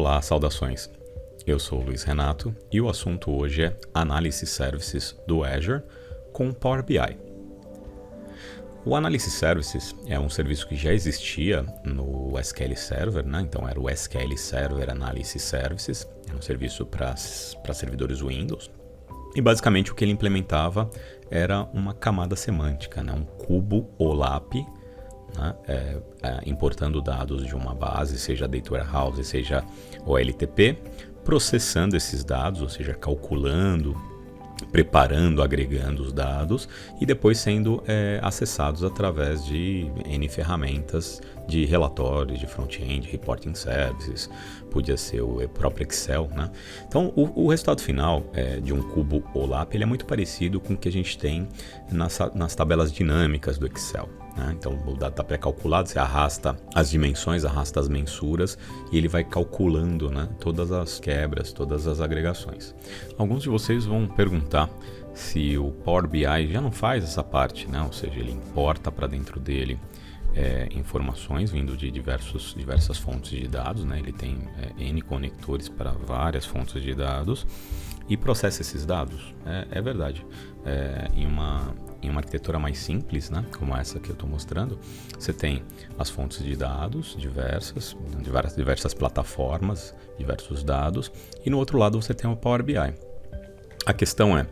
Olá, saudações. Eu sou o Luiz Renato e o assunto hoje é Analysis Services do Azure com Power BI. O Analysis Services é um serviço que já existia no SQL Server, né? Então era o SQL Server Analysis Services, é um serviço para servidores Windows. E basicamente o que ele implementava era uma camada semântica, né? Um cubo OLAP, né? Importando dados de uma base, seja Data Warehouse, seja OLTP, processando esses dados, ou seja, calculando, preparando, agregando os dados e depois sendo acessados através de N ferramentas de relatórios, de front-end, reporting services, podia ser o próprio Excel, né? Então, o resultado final de um cubo OLAP ele é muito parecido com o que a gente tem nas tabelas dinâmicas do Excel. Então o dado está pré-calculado, você arrasta as dimensões, arrasta as mensuras e ele vai calculando, né, todas as quebras, todas as agregações. Alguns de vocês vão perguntar se o Power BI já não faz essa parte, né? Ou seja, ele importa para dentro dele informações vindo de diversas fontes de dados, né? Ele tem N conectores para várias fontes de dados e processa esses dados. É verdade. Em uma arquitetura mais simples, né, como essa que eu estou mostrando, você tem as fontes de dados diversas plataformas, diversos dados, e no outro lado você tem o Power BI. A questão é,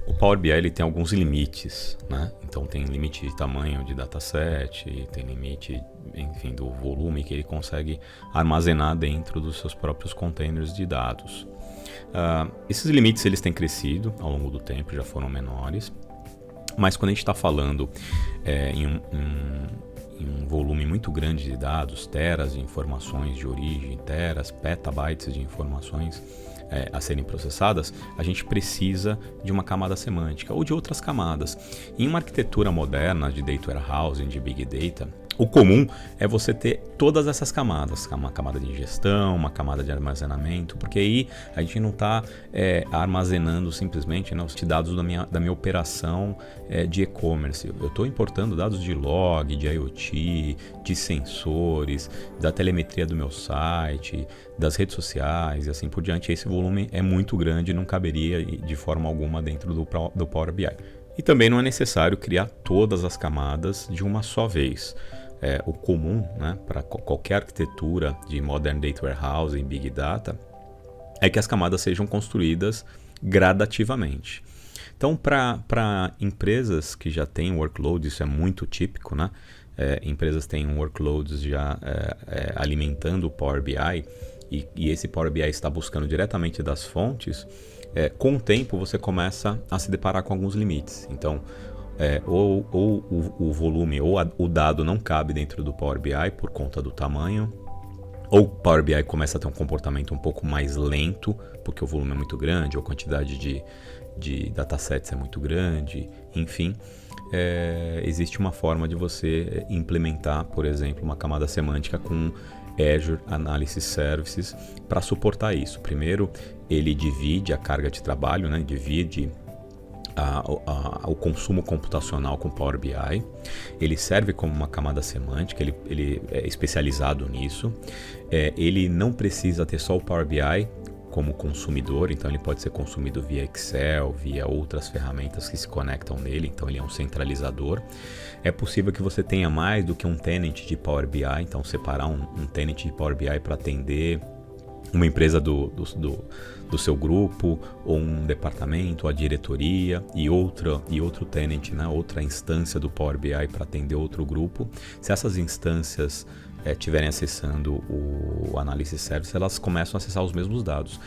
o Power BI ele tem alguns limites, né? Então tem limite de tamanho de dataset, tem limite, enfim, do volume que ele consegue armazenar dentro dos seus próprios containers de dados. Esses limites eles têm crescido ao longo do tempo, já foram menores, mas quando a gente está falando em um volume muito grande de dados, teras de informações de origem, teras, petabytes de informações a serem processadas, a gente precisa de uma camada semântica ou de outras camadas. Em uma arquitetura moderna de Data Warehouse, de Big Data, o comum é você ter todas essas camadas, uma camada de ingestão, uma camada de armazenamento, porque aí a gente não está armazenando simplesmente, né, os dados da minha operação de e-commerce. Eu estou importando dados de log, de IoT, de sensores, da telemetria do meu site, das redes sociais e assim por diante. Esse volume é muito grande e não caberia de forma alguma dentro do Power BI. E também não é necessário criar todas as camadas de uma só vez. O comum, né, para qualquer arquitetura de Modern Data Warehouse em Big Data é que as camadas sejam construídas gradativamente. Então, para empresas que já têm workloads, isso é muito típico, né? Empresas têm workloads já alimentando o Power BI e esse Power BI está buscando diretamente das fontes, com o tempo você começa a se deparar com alguns limites. Então, ou o volume ou o dado não cabe dentro do Power BI por conta do tamanho, ou o Power BI começa a ter um comportamento um pouco mais lento, porque o volume é muito grande, ou a quantidade de datasets é muito grande, enfim. Existe uma forma de você implementar, por exemplo, uma camada semântica com Azure Analysis Services para suportar isso. Primeiro, ele divide a carga de trabalho, né? Divide o consumo computacional com Power BI. Ele serve como uma camada semântica, ele é especializado nisso. Ele não precisa ter só o Power BI como consumidor, então ele pode ser consumido via Excel, via outras ferramentas que se conectam nele, então ele é um centralizador. É possível que você tenha mais do que um tenant de Power BI, então separar um tenant de Power BI para atender uma empresa do seu grupo, ou um departamento, ou a diretoria, e outro tenant, né, outra instância do Power BI para atender outro grupo. Se essas instâncias estiverem acessando o Analysis Service, elas começam a acessar os mesmos dados.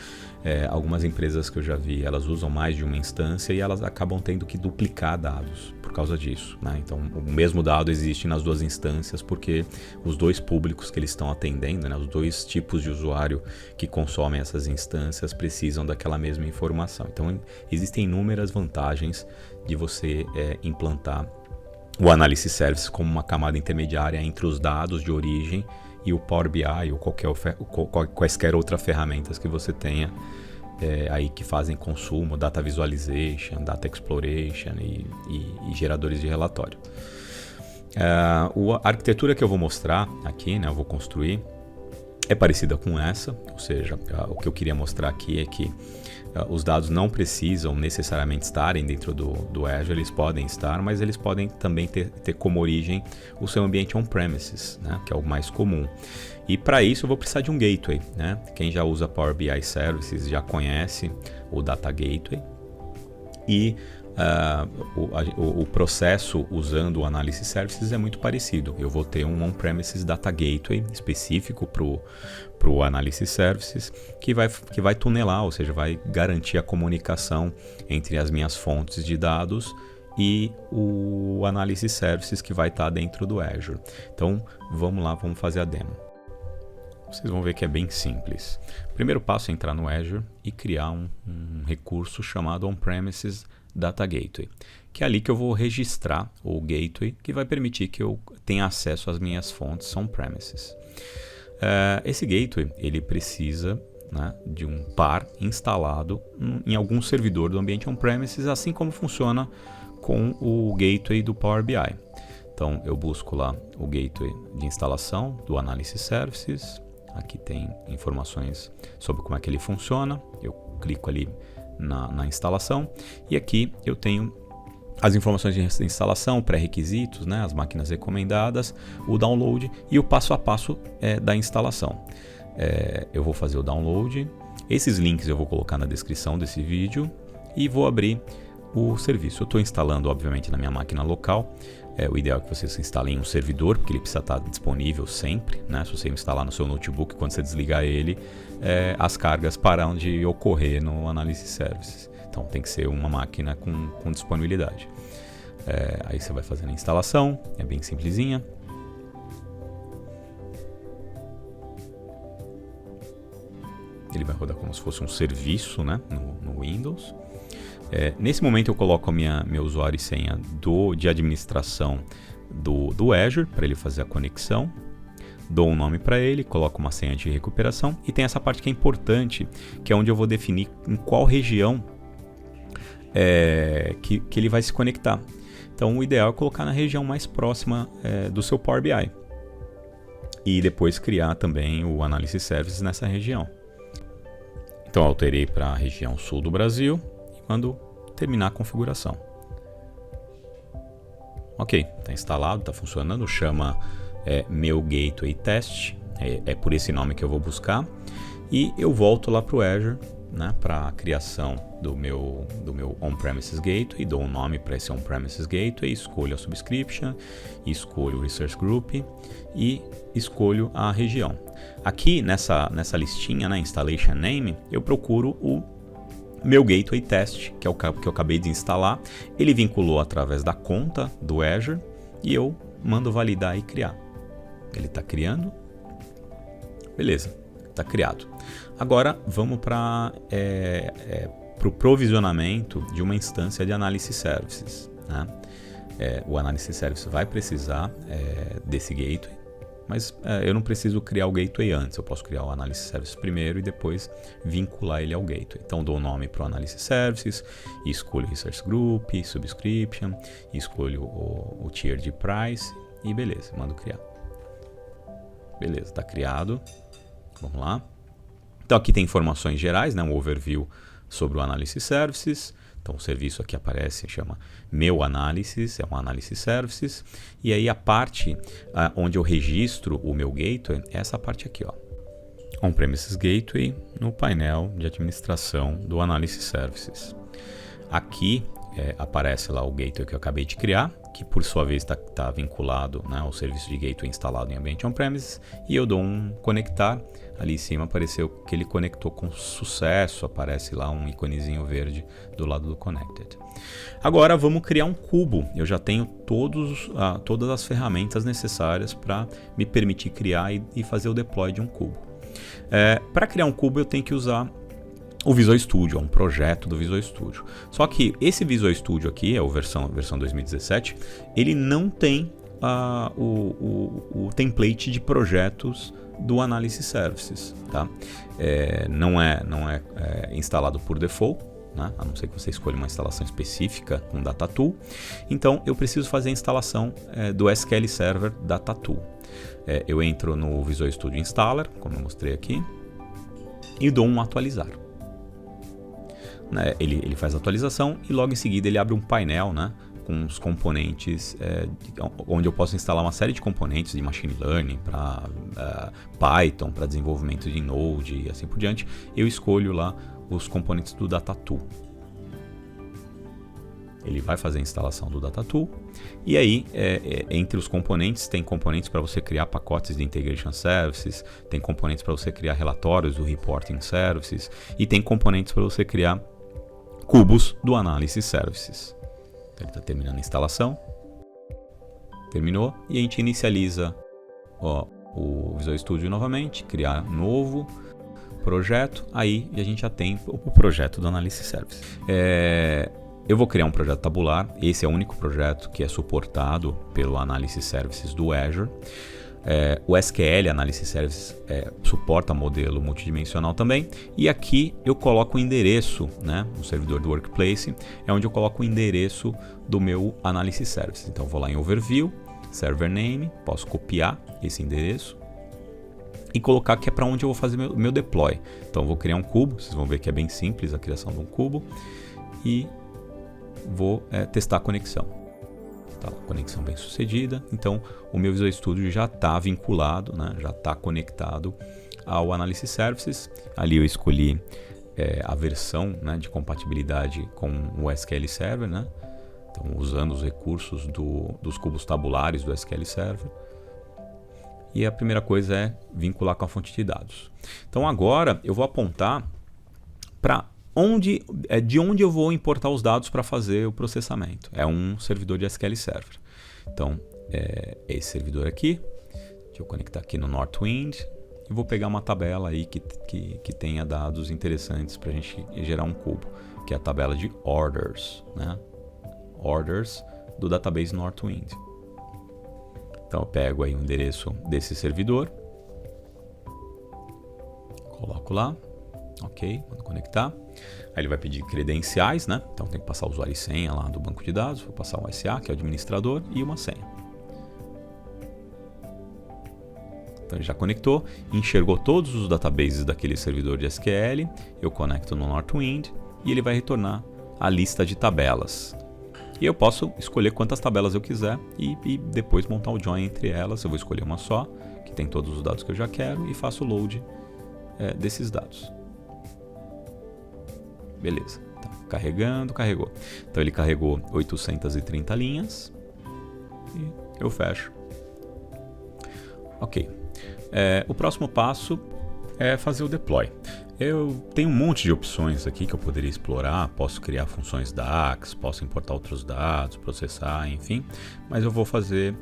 Algumas empresas que eu já vi, elas usam mais de uma instância e elas acabam tendo que duplicar dados por causa disso, né? Então, o mesmo dado existe nas duas instâncias porque os dois públicos que eles estão atendendo, né, os dois tipos de usuário que consomem essas instâncias precisam daquela mesma informação. Então, existem inúmeras vantagens de você implantar o Analysis Service como uma camada intermediária entre os dados de origem e o Power BI ou quaisquer outras ferramentas que você tenha aí que fazem consumo, Data Visualization, Data Exploration e geradores de relatório. A arquitetura que eu vou mostrar aqui, né, eu vou construir, é parecida com essa, ou seja, o que eu queria mostrar aqui é que os dados não precisam necessariamente estarem dentro do Azure, eles podem estar, mas eles podem também ter como origem o seu ambiente on-premises, né, que é o mais comum. E para isso eu vou precisar de um gateway, né? Quem já usa Power BI Services já conhece o Data Gateway. E o processo usando o Analysis Services é muito parecido. Eu vou ter um on-premises Data Gateway específico para o Analysis Services que vai tunelar, ou seja, vai garantir a comunicação entre as minhas fontes de dados e o Analysis Services que vai estar dentro do Azure. Então vamos lá, vamos fazer a demo. Vocês vão ver que é bem simples. O primeiro passo é entrar no Azure e criar um recurso chamado On-Premises Data Gateway, que é ali que eu vou registrar o gateway que vai permitir que eu tenha acesso às minhas fontes on-premises. Esse gateway ele precisa, né, de um par instalado em algum servidor do ambiente on-premises, assim como funciona com o gateway do Power BI. Então eu busco lá o gateway de instalação do Analysis Services. Aqui tem informações sobre como é que ele funciona. Eu clico ali na instalação e aqui eu tenho as informações de instalação, pré-requisitos, né, as máquinas recomendadas, o download e o passo a passo da instalação. Eu vou fazer o download. Esses links eu vou colocar na descrição desse vídeo e vou abrir o serviço. Eu estou instalando, obviamente, na minha máquina local. O ideal é que você se instale em um servidor, porque ele precisa estar disponível sempre, né? Se você instalar no seu notebook, quando você desligar ele, as cargas param de ocorrer no Analysis Services. Então tem que ser uma máquina com disponibilidade. Aí você vai fazendo a instalação, é bem simplesinha. Ele vai rodar como se fosse um serviço, né, no Windows. Nesse momento eu coloco meu usuário e senha de administração do Azure para ele fazer a conexão. Dou um nome para ele, coloco uma senha de recuperação e tem essa parte que é importante, que é onde eu vou definir em qual região que ele vai se conectar. Então o ideal é colocar na região mais próxima do seu Power BI e depois criar também o Analysis Services nessa região. Então eu alterei para a região sul do Brasil e mando terminar a configuração. Ok, está instalado, está funcionando, chama meu Gateway Test, é por esse nome que eu vou buscar e eu volto lá para o Azure, né, para a criação do meu On-Premises Gateway, dou um nome para esse On-Premises Gateway, escolho a subscription, escolho o Resource Group e escolho a região. Aqui nessa listinha, né, Installation Name, eu procuro o meu Gateway Test, que é o que eu acabei de instalar. Ele vinculou através da conta do Azure e eu mando validar e criar. Ele está criando. Beleza, está criado. Agora vamos para o provisionamento de uma instância de Analysis Services, né? O Analysis Service vai precisar desse gateway, mas eu não preciso criar o gateway antes. Eu posso criar o Analysis Service primeiro e depois vincular ele ao gateway. Então dou o nome para o Analysis Services, escolho Resource Group, Subscription, escolho o Tier de Price e beleza, mando criar. Beleza, está criado. Vamos lá. Então aqui tem informações gerais, né, um overview sobre o Analysis Services. Então o serviço aqui aparece, chama Meu Analysis, é um Analysis Services. E aí a parte onde eu registro o meu gateway é essa parte aqui, ó. On-Premises Gateway no painel de administração do Analysis Services. Aqui aparece lá o gateway que eu acabei de criar, que por sua vez está vinculado, né, ao serviço de gateway instalado em ambiente on-premises, e eu dou um conectar. Ali em cima apareceu que ele conectou com sucesso, aparece lá um iconezinho verde do lado do Connected. Agora vamos criar um cubo. Eu já tenho todas as ferramentas necessárias para me permitir criar e fazer o deploy de um cubo. Para criar um cubo eu tenho que usar o Visual Studio, é um projeto do Visual Studio. Só que esse Visual Studio aqui, é a versão 2017, ele não tem o template de projetos do Analysis Services, tá? Não é instalado por default, né? A não ser que você escolha uma instalação específica com DataTool. Então eu preciso fazer a instalação do SQL Server DataTool. Eu entro no Visual Studio Installer, como eu mostrei aqui, e dou um atualizar. Né? Ele faz a atualização e logo em seguida ele abre um painel, né, com os componentes, onde eu posso instalar uma série de componentes de Machine Learning, para Python, para desenvolvimento de Node e assim por diante. Eu escolho lá os componentes do DataTool. Ele vai fazer a instalação do DataTool. E aí, entre os componentes, tem componentes para você criar pacotes de Integration Services, tem componentes para você criar relatórios do Reporting Services, e tem componentes para você criar cubos do Analysis Services. Então, ele está terminando a instalação. Terminou. E a gente inicializa o Visual Studio novamente, criar novo projeto. Aí a gente já tem o projeto do Analysis Services. Eu vou criar um projeto tabular. Esse é o único projeto que é suportado pelo Analysis Services do Azure. O SQL Analysis Services suporta modelo multidimensional também. E aqui eu coloco o endereço, né, no servidor do Workplace, é onde eu coloco o endereço do meu Analysis Services. Então eu vou lá em Overview, Server Name, posso copiar esse endereço e colocar que é para onde eu vou fazer meu deploy. Então eu vou criar um cubo, vocês vão ver que é bem simples a criação de um cubo, e vou testar a conexão. Tá lá, conexão bem sucedida. Então o meu Visual Studio já está vinculado, né, já está conectado ao Analysis Services. Ali eu escolhi a versão, né, de compatibilidade com o SQL Server, né? Então usando os recursos dos cubos tabulares do SQL Server. E a primeira coisa é vincular com a fonte de dados. Então agora eu vou apontar para de onde eu vou importar os dados para fazer o processamento. É um servidor de SQL Server. Então, esse servidor aqui, deixa eu conectar aqui no Northwind, e vou pegar uma tabela aí que tenha dados interessantes para a gente gerar um cubo, que é a tabela de orders, né? Orders do database Northwind. Então, eu pego aí o endereço desse servidor, coloco lá. Ok, vou conectar. Aí ele vai pedir credenciais, né? Então tem que passar o usuário e senha lá do banco de dados. Vou passar um SA, que é o administrador, e uma senha. Então ele já conectou, enxergou todos os databases daquele servidor de SQL. Eu conecto no Northwind e ele vai retornar a lista de tabelas. E eu posso escolher quantas tabelas eu quiser e depois montar o join entre elas. Eu vou escolher uma só, que tem todos os dados que eu já quero, e faço o load desses dados. Beleza, tá carregando, carregou. Então ele carregou 830 linhas e eu fecho. Ok, o próximo passo é fazer o deploy. Eu tenho um monte de opções aqui que eu poderia explorar. Posso criar funções DAX, posso importar outros dados, processar, enfim. Mas eu vou fazer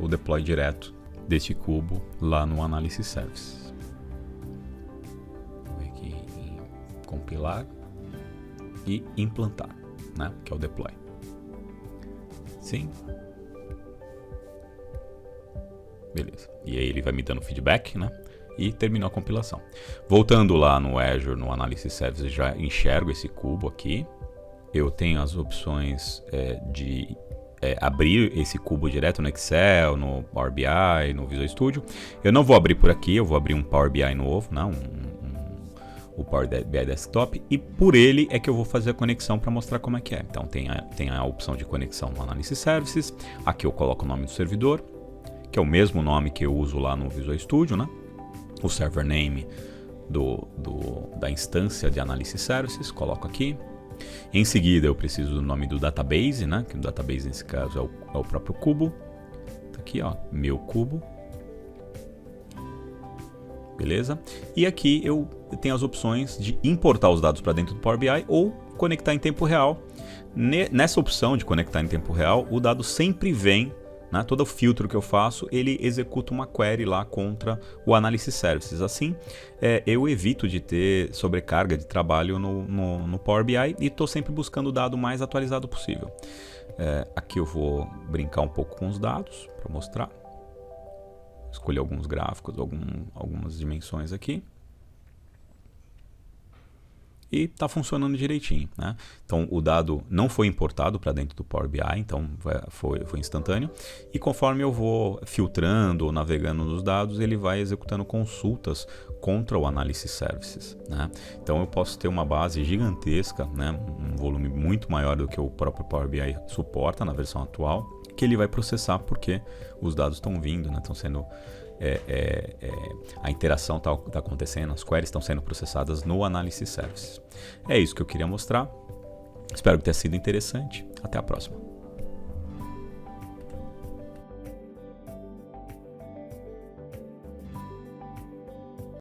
o deploy direto deste cubo lá no Analysis Services. Vou ver aqui em compilar e implantar, né, que é o deploy. Sim. Beleza. E aí ele vai me dando feedback, né? E terminou a compilação. Voltando lá no Azure, no Analysis Services, já enxergo esse cubo aqui. Eu tenho as opções de abrir esse cubo direto no Excel, no Power BI, no Visual Studio. Eu não vou abrir por aqui, eu vou abrir um Power BI novo, né? O Power BI Desktop, e por ele é que eu vou fazer a conexão para mostrar como é que é. Então tem a opção de conexão no Analysis Services. Aqui eu coloco o nome do servidor, que é o mesmo nome que eu uso lá no Visual Studio, né? O server name da instância de Analysis Services, coloco aqui. Em seguida eu preciso do nome do database, né? Que o database nesse caso é o próprio cubo. Tá aqui, ó, meu cubo. Beleza? E aqui eu tenho as opções de importar os dados para dentro do Power BI ou conectar em tempo real. Nessa opção de conectar em tempo real, o dado sempre vem, né, todo o filtro que eu faço, ele executa uma query lá contra o Analysis Services. Assim, eu evito de ter sobrecarga de trabalho no Power BI e estou sempre buscando o dado mais atualizado possível. Aqui eu vou brincar um pouco com os dados para mostrar. Escolher alguns gráficos, algumas dimensões aqui. e está funcionando direitinho, né? Então o dado não foi importado para dentro do Power BI, então foi instantâneo, e conforme eu vou filtrando ou navegando nos dados, ele vai executando consultas contra o Analysis Services, né? Então eu posso ter uma base gigantesca, né? Um volume muito maior do que o próprio Power BI suporta na versão atual, que ele vai processar porque os dados estão vindo, né? Estão sendo a interação está acontecendo, as queries estão sendo processadas no Analysis Services. É isso que eu queria mostrar. Espero que tenha sido interessante. Até a próxima.